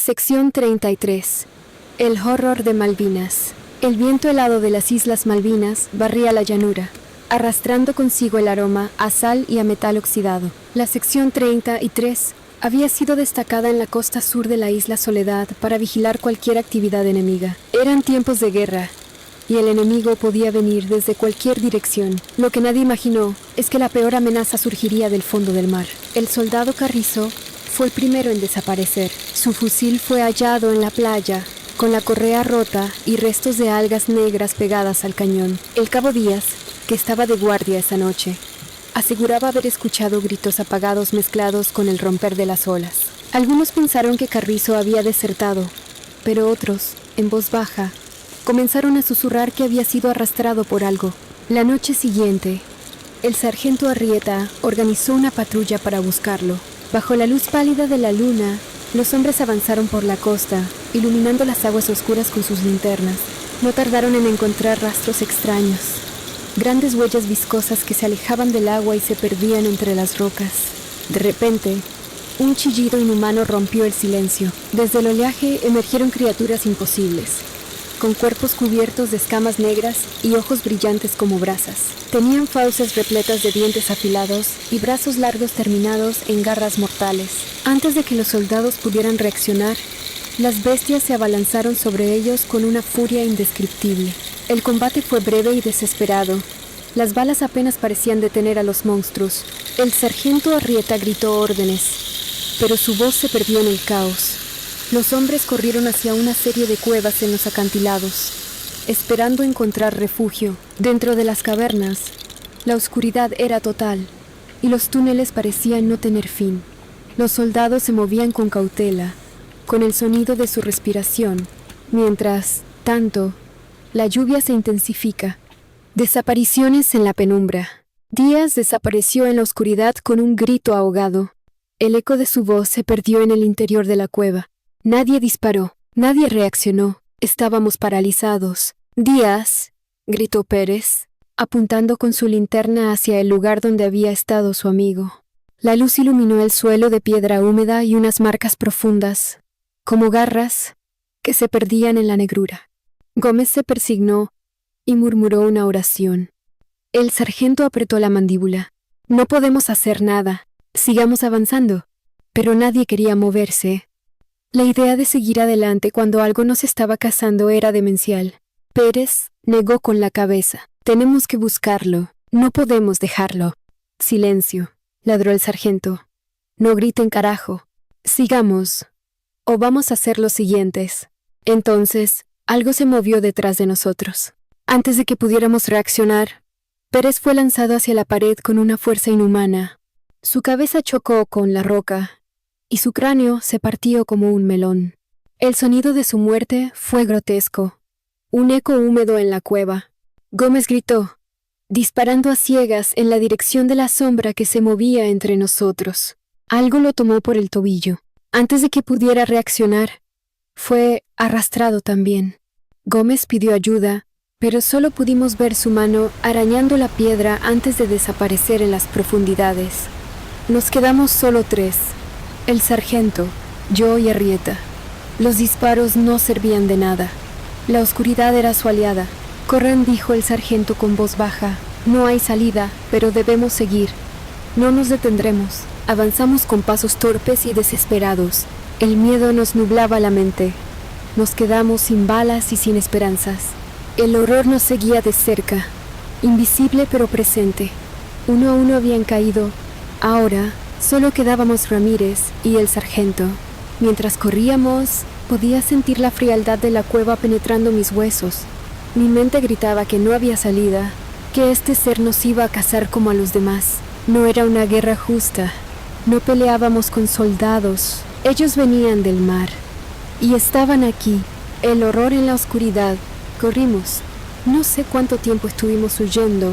Sección 33. El horror de Malvinas. El viento helado de las Islas Malvinas barría la llanura, arrastrando consigo el aroma a sal y a metal oxidado. La sección 33 había sido destacada en la costa sur de la isla Soledad para vigilar cualquier actividad enemiga. Eran tiempos de guerra, y el enemigo podía venir desde cualquier dirección. Lo que nadie imaginó es que la peor amenaza surgiría del fondo del mar. El soldado Carrizo fue el primero en desaparecer. Su fusil fue hallado en la playa, con la correa rota y restos de algas negras pegadas al cañón. El cabo Díaz, que estaba de guardia esa noche, aseguraba haber escuchado gritos apagados mezclados con el romper de las olas. Algunos pensaron que Carrizo había desertado, pero otros, en voz baja, comenzaron a susurrar que había sido arrastrado por algo. La noche siguiente, el sargento Arrieta organizó una patrulla para buscarlo. Bajo la luz pálida de la luna, los hombres avanzaron por la costa, iluminando las aguas oscuras con sus linternas. No tardaron en encontrar rastros extraños, grandes huellas viscosas que se alejaban del agua y se perdían entre las rocas. De repente, un chillido inhumano rompió el silencio. Desde el oleaje emergieron criaturas imposibles, con cuerpos cubiertos de escamas negras y ojos brillantes como brasas. Tenían fauces repletas de dientes afilados y brazos largos terminados en garras mortales. Antes de que los soldados pudieran reaccionar, las bestias se abalanzaron sobre ellos con una furia indescriptible. El combate fue breve y desesperado. Las balas apenas parecían detener a los monstruos. El sargento Arrieta gritó órdenes, pero su voz se perdió en el caos. Los hombres corrieron hacia una serie de cuevas en los acantilados, esperando encontrar refugio. Dentro de las cavernas, la oscuridad era total, y los túneles parecían no tener fin. Los soldados se movían con cautela, con el sonido de su respiración, mientras, tanto, la lluvia se intensifica. Desapariciones en la penumbra. Díaz desapareció en la oscuridad con un grito ahogado. El eco de su voz se perdió en el interior de la cueva. Nadie disparó, nadie reaccionó. Estábamos paralizados. «Díaz», gritó Pérez, apuntando con su linterna hacia el lugar donde había estado su amigo. La luz iluminó el suelo de piedra húmeda y unas marcas profundas, como garras, que se perdían en la negrura. Gómez se persignó y murmuró una oración. El sargento apretó la mandíbula. «No podemos hacer nada. Sigamos avanzando». Pero nadie quería moverse. La idea de seguir adelante cuando algo nos estaba cazando era demencial. Pérez negó con la cabeza. «Tenemos que buscarlo. No podemos dejarlo». «Silencio», ladró el sargento. «No griten, carajo. Sigamos, o vamos a hacer los siguientes». Entonces, algo se movió detrás de nosotros. Antes de que pudiéramos reaccionar, Pérez fue lanzado hacia la pared con una fuerza inhumana. Su cabeza chocó con la roca, y su cráneo se partió como un melón. El sonido de su muerte fue grotesco, un eco húmedo en la cueva. Gómez gritó, disparando a ciegas en la dirección de la sombra que se movía entre nosotros. Algo lo tomó por el tobillo. Antes de que pudiera reaccionar, fue arrastrado también. Gómez pidió ayuda, pero solo pudimos ver su mano arañando la piedra antes de desaparecer en las profundidades. Nos quedamos solo tres. El sargento, yo y Arrieta. Los disparos no servían de nada. La oscuridad era su aliada. «Corran», dijo el sargento con voz baja. «No hay salida, pero debemos seguir. No nos detendremos». Avanzamos con pasos torpes y desesperados. El miedo nos nublaba la mente. Nos quedamos sin balas y sin esperanzas. El horror nos seguía de cerca, invisible pero presente. Uno a uno habían caído. Ahora solo quedábamos Ramírez y el sargento. Mientras corríamos, podía sentir la frialdad de la cueva penetrando mis huesos. Mi mente gritaba que no había salida, que este ser nos iba a cazar como a los demás. No era una guerra justa. No peleábamos con soldados. Ellos venían del mar. Y estaban aquí. El horror en la oscuridad. Corrimos. No sé cuánto tiempo estuvimos huyendo,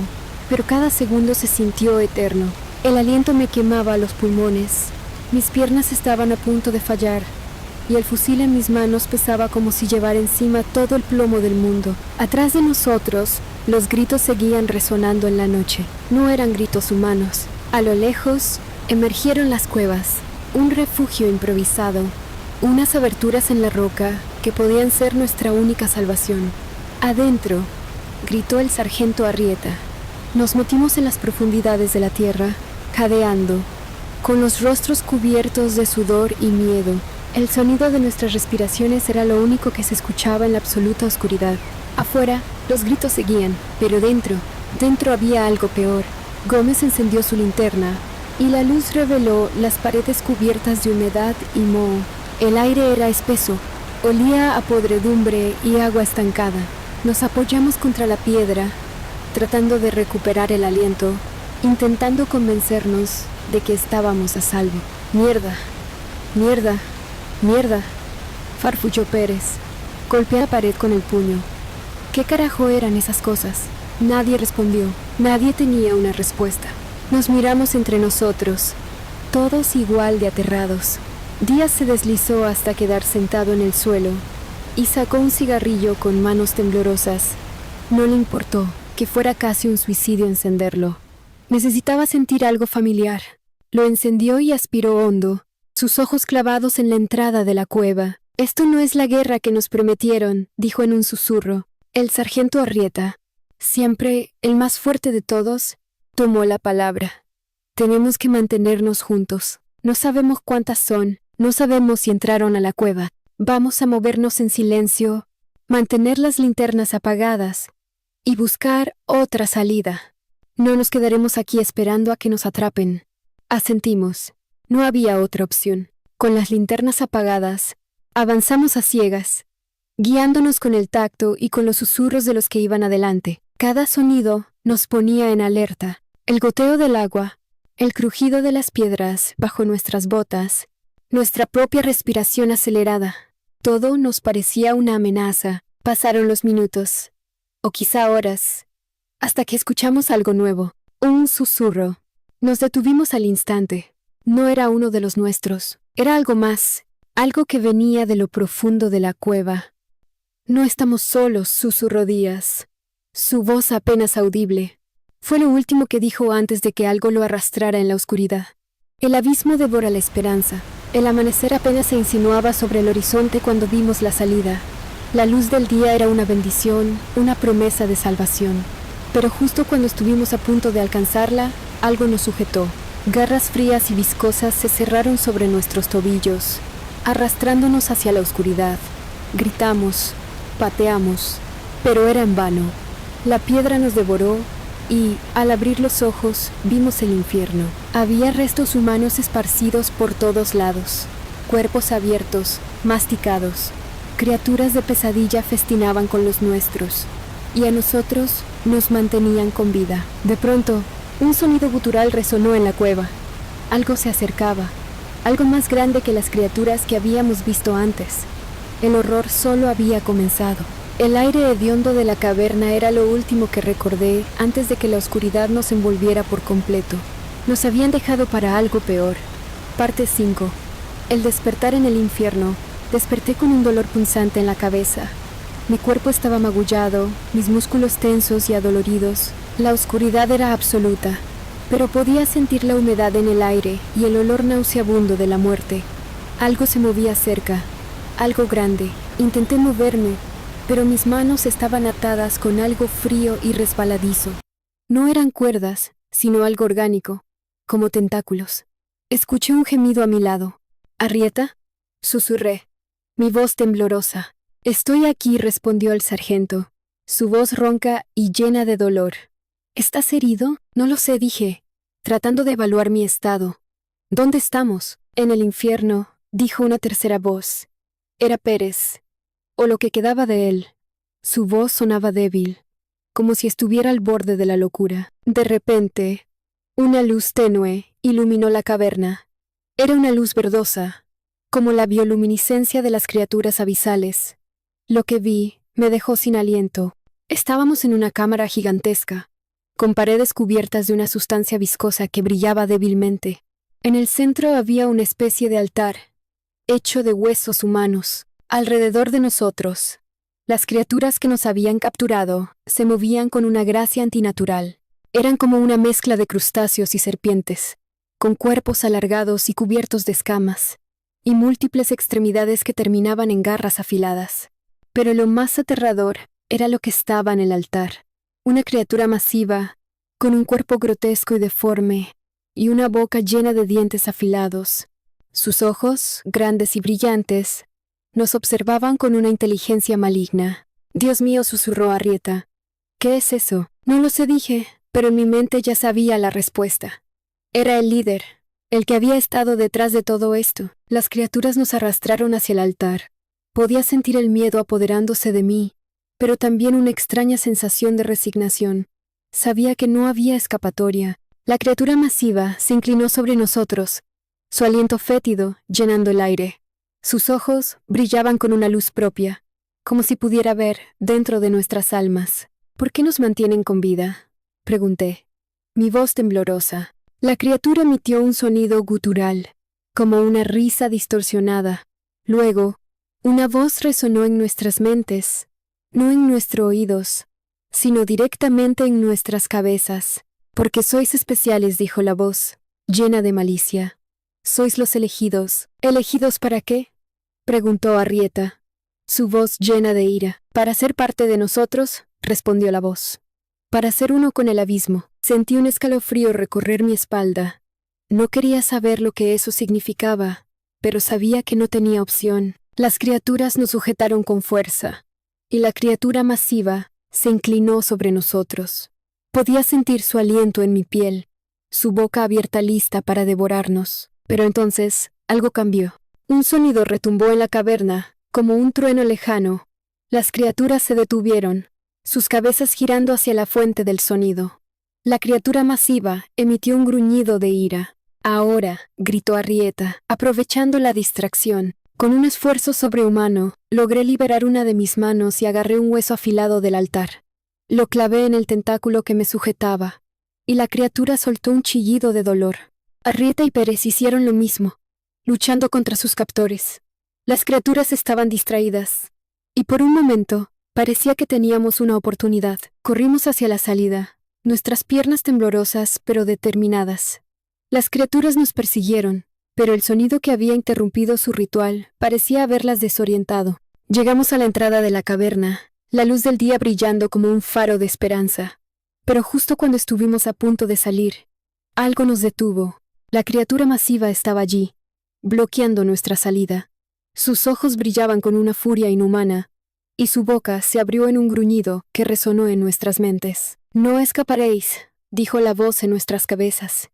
pero cada segundo se sintió eterno. El aliento me quemaba los pulmones. Mis piernas estaban a punto de fallar, y el fusil en mis manos pesaba como si llevara encima todo el plomo del mundo. Atrás de nosotros, los gritos seguían resonando en la noche. No eran gritos humanos. A lo lejos, emergieron las cuevas, un refugio improvisado. unas aberturas en la roca que podían ser nuestra única salvación. «Adentro», gritó el sargento Arrieta. Nos metimos en las profundidades de la tierra, jadeando, con los rostros cubiertos de sudor y miedo. El sonido de nuestras respiraciones era lo único que se escuchaba en la absoluta oscuridad. Afuera, los gritos seguían, pero dentro había algo peor. Gómez encendió su linterna, y la luz reveló las paredes cubiertas de humedad y moho. El aire era espeso, olía a podredumbre y agua estancada. Nos apoyamos contra la piedra, tratando de recuperar el aliento, intentando convencernos de que estábamos a salvo. «Mierda, mierda, mierda», farfulló Pérez. Golpeó la pared con el puño. ¿Qué carajo eran esas cosas? Nadie respondió. Nadie tenía una respuesta. Nos miramos entre nosotros, todos igual de aterrados. Díaz se deslizó hasta quedar sentado en el suelo y sacó un cigarrillo con manos temblorosas. No le importó que fuera casi un suicidio encenderlo. Necesitaba sentir algo familiar. Lo encendió y aspiró hondo, sus ojos clavados en la entrada de la cueva. «Esto no es la guerra que nos prometieron», dijo en un susurro. El sargento Arrieta, siempre el más fuerte de todos, tomó la palabra. «Tenemos que mantenernos juntos. No sabemos cuántas son, no sabemos si entraron a la cueva. Vamos a movernos en silencio, mantener las linternas apagadas y buscar otra salida. No nos quedaremos aquí esperando a que nos atrapen». Asentimos. No había otra opción. Con las linternas apagadas, avanzamos a ciegas, guiándonos con el tacto y con los susurros de los que iban adelante. Cada sonido nos ponía en alerta. El goteo del agua, el crujido de las piedras bajo nuestras botas, nuestra propia respiración acelerada. Todo nos parecía una amenaza. Pasaron los minutos, o quizá horas, hasta que escuchamos algo nuevo, un susurro. Nos detuvimos al instante. No era uno de los nuestros, era algo más, algo que venía de lo profundo de la cueva. «No estamos solos», susurró Díaz, su voz apenas audible. Fue lo último que dijo antes de que algo lo arrastrara en la oscuridad. El abismo devora la esperanza. El amanecer apenas se insinuaba sobre el horizonte cuando vimos la salida. La luz del día era una bendición, una promesa de salvación. Pero justo cuando estuvimos a punto de alcanzarla, algo nos sujetó. Garras frías y viscosas se cerraron sobre nuestros tobillos, arrastrándonos hacia la oscuridad. Gritamos, pateamos, pero era en vano. La piedra nos devoró y, al abrir los ojos, vimos el infierno. Había restos humanos esparcidos por todos lados, cuerpos abiertos, masticados. Criaturas de pesadilla festinaban con los nuestros, y a nosotros nos mantenían con vida. De pronto, un sonido gutural resonó en la cueva. Algo se acercaba, algo más grande que las criaturas que habíamos visto antes. El horror solo había comenzado. El aire hediondo de la caverna era lo último que recordé antes de que la oscuridad nos envolviera por completo. Nos habían dejado para algo peor. Parte 5. El despertar en el infierno. Desperté con un dolor punzante en la cabeza. Mi cuerpo estaba magullado, mis músculos tensos y adoloridos. La oscuridad era absoluta, pero podía sentir la humedad en el aire y el olor nauseabundo de la muerte. Algo se movía cerca, algo grande. Intenté moverme, pero mis manos estaban atadas con algo frío y resbaladizo. No eran cuerdas, sino algo orgánico, como tentáculos. Escuché un gemido a mi lado. «¿Arrieta?», susurré, mi voz temblorosa. «Estoy aquí», respondió el sargento, su voz ronca y llena de dolor. «¿Estás herido?». «No lo sé», dije, tratando de evaluar mi estado. «¿Dónde estamos?». «En el infierno», dijo una tercera voz. Era Pérez, o lo que quedaba de él. Su voz sonaba débil, como si estuviera al borde de la locura. De repente, una luz tenue iluminó la caverna. Era una luz verdosa, como la bioluminiscencia de las criaturas abisales. Lo que vi me dejó sin aliento. Estábamos en una cámara gigantesca, con paredes cubiertas de una sustancia viscosa que brillaba débilmente. En el centro había una especie de altar, hecho de huesos humanos. Alrededor de nosotros, las criaturas que nos habían capturado se movían con una gracia antinatural. Eran como una mezcla de crustáceos y serpientes, con cuerpos alargados y cubiertos de escamas. y múltiples extremidades que terminaban en garras afiladas. Pero lo más aterrador era lo que estaba en el altar. Una criatura masiva, con un cuerpo grotesco y deforme, y una boca llena de dientes afilados. Sus ojos, grandes y brillantes, nos observaban con una inteligencia maligna. «Dios mío», susurró Arrieta. «¿Qué es eso?» «No lo sé», dije, pero en mi mente ya sabía la respuesta. Era el líder, el que había estado detrás de todo esto. Las criaturas nos arrastraron hacia el altar. Podía sentir el miedo apoderándose de mí, pero también una extraña sensación de resignación. Sabía que no había escapatoria. La criatura masiva se inclinó sobre nosotros, su aliento fétido llenando el aire. Sus ojos brillaban con una luz propia, como si pudiera ver dentro de nuestras almas. «¿Por qué nos mantienen con vida?», pregunté, mi voz temblorosa. La criatura emitió un sonido gutural, como una risa distorsionada. Luego, una voz resonó en nuestras mentes, no en nuestros oídos, sino directamente en nuestras cabezas. «Porque sois especiales», dijo la voz, llena de malicia. «Sois los elegidos». «¿Elegidos para qué?», preguntó Arrieta, su voz llena de ira. «Para ser parte de nosotros», respondió la voz. «Para ser uno con el abismo». Sentí un escalofrío recorrer mi espalda. No quería saber lo que eso significaba, pero sabía que no tenía opción. Las criaturas nos sujetaron con fuerza, y la criatura masiva se inclinó sobre nosotros. Podía sentir su aliento en mi piel, su boca abierta lista para devorarnos. Pero entonces, algo cambió. Un sonido retumbó en la caverna, como un trueno lejano. Las criaturas se detuvieron, sus cabezas girando hacia la fuente del sonido. La criatura masiva emitió un gruñido de ira. «Ahora», gritó Arrieta, aprovechando la distracción. Con un esfuerzo sobrehumano, logré liberar una de mis manos y agarré un hueso afilado del altar. Lo clavé en el tentáculo que me sujetaba, y la criatura soltó un chillido de dolor. Arrieta y Pérez hicieron lo mismo, luchando contra sus captores. Las criaturas estaban distraídas, y por un momento parecía que teníamos una oportunidad. Corrimos hacia la salida, nuestras piernas temblorosas pero determinadas. Las criaturas nos persiguieron, pero el sonido que había interrumpido su ritual parecía haberlas desorientado. Llegamos a la entrada de la caverna, la luz del día brillando como un faro de esperanza. Pero justo cuando estuvimos a punto de salir, algo nos detuvo. La criatura masiva estaba allí, bloqueando nuestra salida. Sus ojos brillaban con una furia inhumana, y su boca se abrió en un gruñido que resonó en nuestras mentes. «No escaparéis», dijo la voz en nuestras cabezas.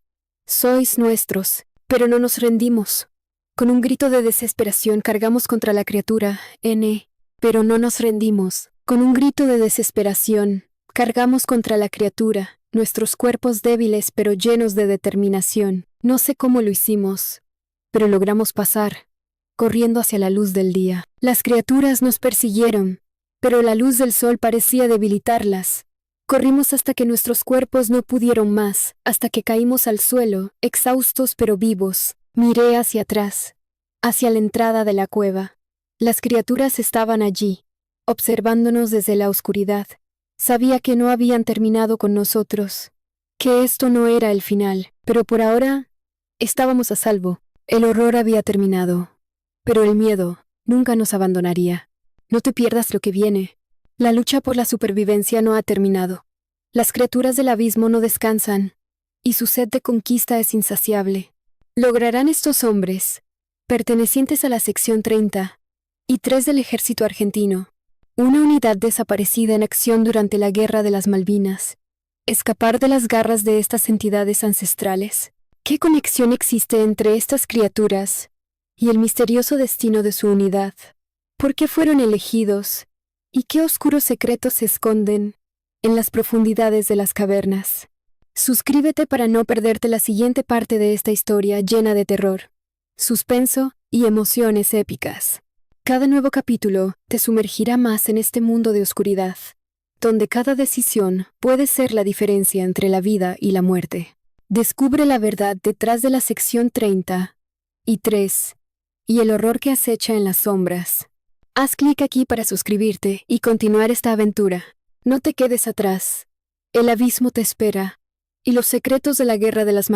«Sois nuestros, pero no nos rendimos». Con un grito de desesperación cargamos contra la criatura, pero no nos rendimos. Con un grito de desesperación, cargamos contra la criatura, nuestros cuerpos débiles pero llenos de determinación. No sé cómo lo hicimos, pero logramos pasar, corriendo hacia la luz del día. Las criaturas nos persiguieron, pero la luz del sol parecía debilitarlas. Corrimos hasta que nuestros cuerpos no pudieron más, hasta que caímos al suelo, exhaustos pero vivos. Miré hacia atrás, hacia la entrada de la cueva. Las criaturas estaban allí, observándonos desde la oscuridad. Sabía que no habían terminado con nosotros, que esto no era el final, pero por ahora estábamos a salvo. El horror había terminado, pero el miedo nunca nos abandonaría. No te pierdas lo que viene. La lucha por la supervivencia no ha terminado. Las criaturas del abismo no descansan, y su sed de conquista es insaciable. ¿Lograrán estos hombres, pertenecientes a la sección 30, y 3 del ejército argentino, una unidad desaparecida en acción durante la Guerra de las Malvinas, escapar de las garras de estas entidades ancestrales? ¿Qué conexión existe entre estas criaturas y el misterioso destino de su unidad? ¿Por qué fueron elegidos? ¿Y qué oscuros secretos se esconden en las profundidades de las cavernas? Suscríbete para no perderte la siguiente parte de esta historia llena de terror, suspenso y emociones épicas. Cada nuevo capítulo te sumergirá más en este mundo de oscuridad, donde cada decisión puede ser la diferencia entre la vida y la muerte. Descubre la verdad detrás de la sección 30 y 3 y el horror que acecha en las sombras. Haz clic aquí para suscribirte y continuar esta aventura. No te quedes atrás. El abismo te espera, y los secretos de la Guerra de las Malvinas